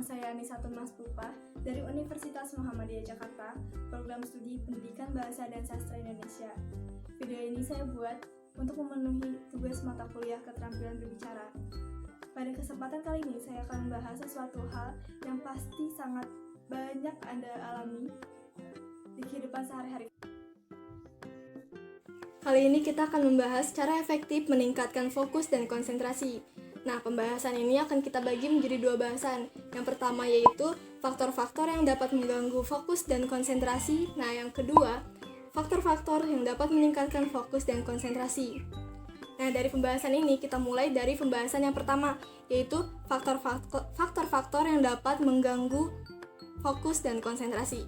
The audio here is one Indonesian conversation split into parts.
saya Anisatun Maspupa dari Universitas Muhammadiyah Jakarta, program studi Pendidikan Bahasa dan Sastra Indonesia. Video ini saya buat untuk memenuhi tugas mata kuliah keterampilan berbicara. Pada kesempatan kali ini saya akan membahas sesuatu hal yang pasti sangat banyak Anda alami di kehidupan sehari-hari. Kali ini kita akan membahas cara efektif meningkatkan fokus dan konsentrasi. Nah, pembahasan ini akan kita bagi menjadi dua bahasan. Yang pertama yaitu faktor-faktor yang dapat mengganggu fokus dan konsentrasi. Nah, yang kedua, faktor-faktor yang dapat meningkatkan fokus dan konsentrasi. Nah, dari pembahasan ini kita mulai dari pembahasan yang pertama, yaitu faktor-faktor yang dapat mengganggu fokus dan konsentrasi.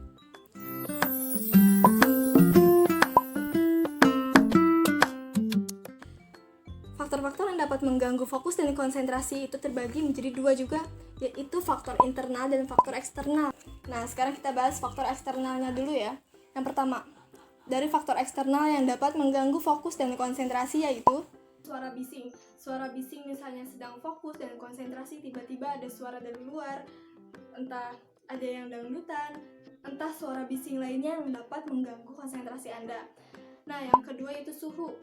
Faktor-faktor yang dapat mengganggu fokus dan konsentrasi itu terbagi menjadi dua juga, yaitu faktor internal dan faktor eksternal. Nah, sekarang kita bahas faktor eksternalnya dulu ya. Yang pertama, dari faktor eksternal yang dapat mengganggu fokus dan konsentrasi yaitu suara bising. Suara bising misalnya sedang fokus dan konsentrasi, tiba-tiba ada suara dari luar, entah ada yang dangdutan, entah suara bising lainnya yang dapat mengganggu konsentrasi Anda. Nah, yang kedua yaitu suhu.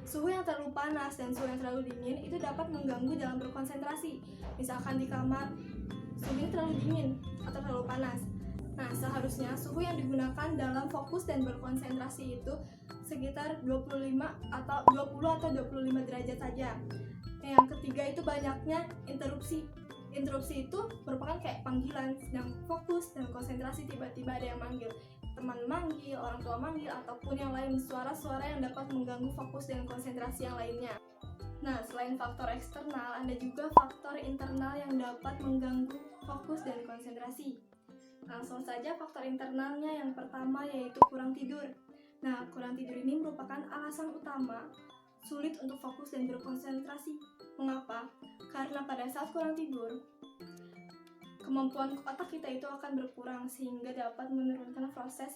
Suhu yang terlalu panas dan suhu yang terlalu dingin itu dapat mengganggu dalam berkonsentrasi. Misalkan di kamar, suhunya terlalu dingin atau terlalu panas. Nah, seharusnya suhu yang digunakan dalam fokus dan berkonsentrasi itu sekitar 20 atau 25 derajat saja. Nah, yang ketiga itu banyaknya interupsi. Interupsi itu merupakan kayak panggilan, sedang fokus dan konsentrasi tiba-tiba ada yang manggil. Teman manggil, orang tua manggil, ataupun yang lain, suara-suara yang dapat mengganggu fokus dan konsentrasi yang lainnya. Nah, selain faktor eksternal, ada juga faktor internal yang dapat mengganggu fokus dan konsentrasi. Langsung saja faktor internalnya yang pertama yaitu kurang tidur. Nah, kurang tidur ini merupakan alasan utama sulit untuk fokus dan berkonsentrasi. Mengapa? Karena pada saat kurang tidur, kemampuan otak kita itu akan berkurang sehingga dapat menurunkan proses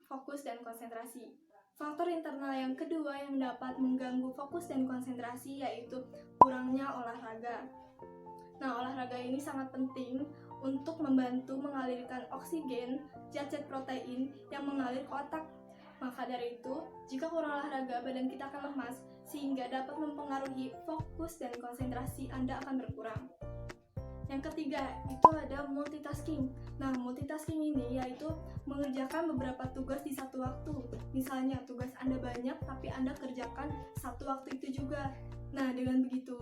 fokus dan konsentrasi. Faktor internal yang kedua yang dapat mengganggu fokus dan konsentrasi yaitu kurangnya olahraga. Nah, olahraga ini sangat penting untuk membantu mengalirkan oksigen, zat-zat protein yang mengalir ke otak. Maka dari itu, jika kurang olahraga, badan kita akan lemas sehingga dapat mempengaruhi fokus dan konsentrasi Anda akan berkurang. Yang ketiga, itu ada multitasking. Nah, multitasking ini yaitu mengerjakan beberapa tugas di satu waktu. Misalnya, tugas Anda banyak, tapi Anda kerjakan satu waktu itu juga. Nah, dengan begitu,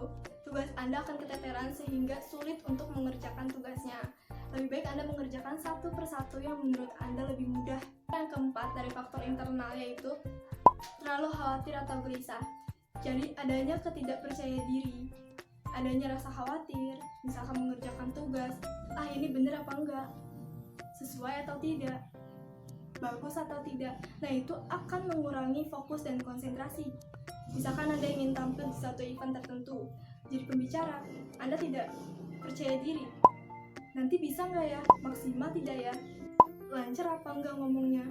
tugas Anda akan keteteran sehingga sulit untuk mengerjakan tugasnya. Lebih baik Anda mengerjakan satu persatu yang menurut Anda lebih mudah. Yang keempat, dari faktor internal yaitu terlalu khawatir atau gelisah. Jadi, adanya ketidakpercaya diri. Adanya rasa khawatir, misalkan mengerjakan tugas, ini bener apa enggak? Sesuai atau tidak? Bagus atau tidak? Nah, itu akan mengurangi fokus dan konsentrasi. Misalkan Anda ingin tampil di satu event tertentu, jadi pembicara, Anda tidak percaya diri. Nanti bisa nggak ya? Maksimal tidak ya? Lancar apa enggak ngomongnya?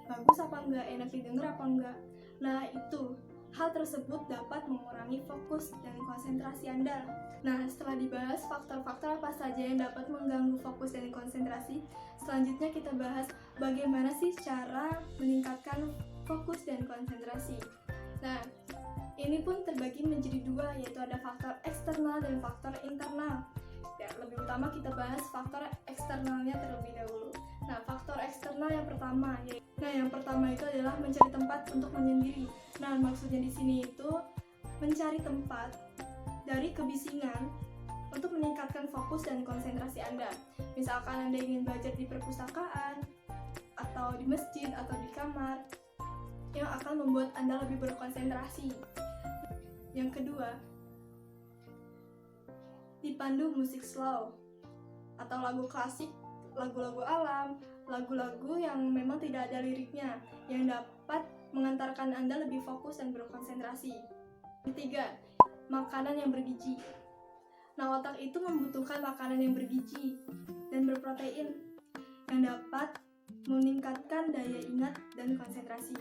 Bagus apa enggak? Enak didengar apa enggak? Nah, itu hal tersebut dapat mengurangi fokus dan konsentrasi Anda. Nah, setelah dibahas faktor-faktor apa saja yang dapat mengganggu fokus dan konsentrasi, selanjutnya kita bahas bagaimana sih cara meningkatkan fokus dan konsentrasi. Nah, ini pun terbagi menjadi dua, yaitu ada faktor eksternal dan faktor internal. Ya, lebih utama kita bahas faktor eksternalnya terlebih dahulu. Nah, faktor eksternal yang pertama itu adalah mencari tempat untuk menyendiri. Nah, maksudnya di sini itu mencari tempat dari kebisingan untuk meningkatkan fokus dan konsentrasi Anda. Misalkan Anda ingin belajar di perpustakaan, atau di masjid, atau di kamar, yang akan membuat Anda lebih berkonsentrasi. Yang kedua, dipandu musik slow atau lagu klasik, lagu-lagu alam, lagu-lagu yang memang tidak ada liriknya, yang dapat mengantarkan Anda lebih fokus dan berkonsentrasi. Ketiga, makanan yang bergizi. Nah, otak itu membutuhkan makanan yang bergizi dan berprotein yang dapat meningkatkan daya ingat dan konsentrasi.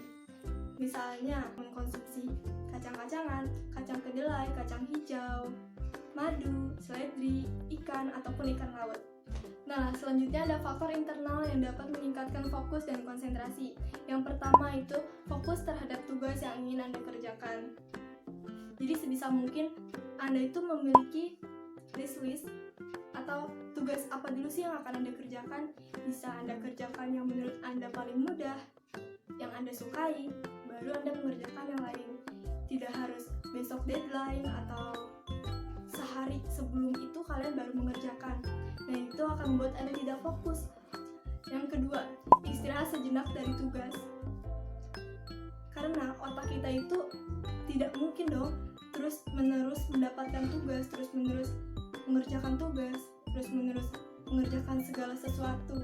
Misalnya, mengkonsumsi kacang-kacangan, kacang kedelai, kacang hijau, madu, seledri, ikan, ataupun ikan laut. Nah, selanjutnya ada faktor internal yang dapat meningkatkan fokus dan konsentrasi. Yang pertama itu fokus terhadap tugas yang ingin Anda kerjakan. Jadi sebisa mungkin Anda itu memiliki list atau tugas apa dulu sih yang akan Anda kerjakan. Bisa Anda kerjakan yang menurut Anda paling mudah, yang Anda sukai, baru Anda mengerjakan yang lain. Tidak harus besok deadline atau sehari sebelum itu kalian baru mengerjakan. Nah, itu akan membuat Anda tidak fokus. Yang kedua, istirahat sejenak dari tugas. Karena otak kita itu tidak mungkin dong terus-menerus mendapatkan tugas, terus-menerus mengerjakan tugas, terus-menerus mengerjakan segala sesuatu.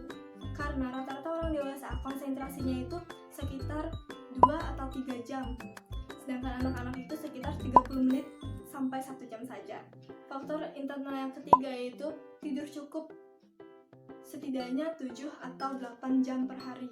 Karena rata-rata orang dewasa konsentrasinya itu sekitar 2 atau 3 jam. Sedangkan anak-anak itu sekitar 30 menit sampai 1 jam saja. Faktor internal yang ketiga yaitu tidur cukup setidaknya 7 atau 8 jam per hari.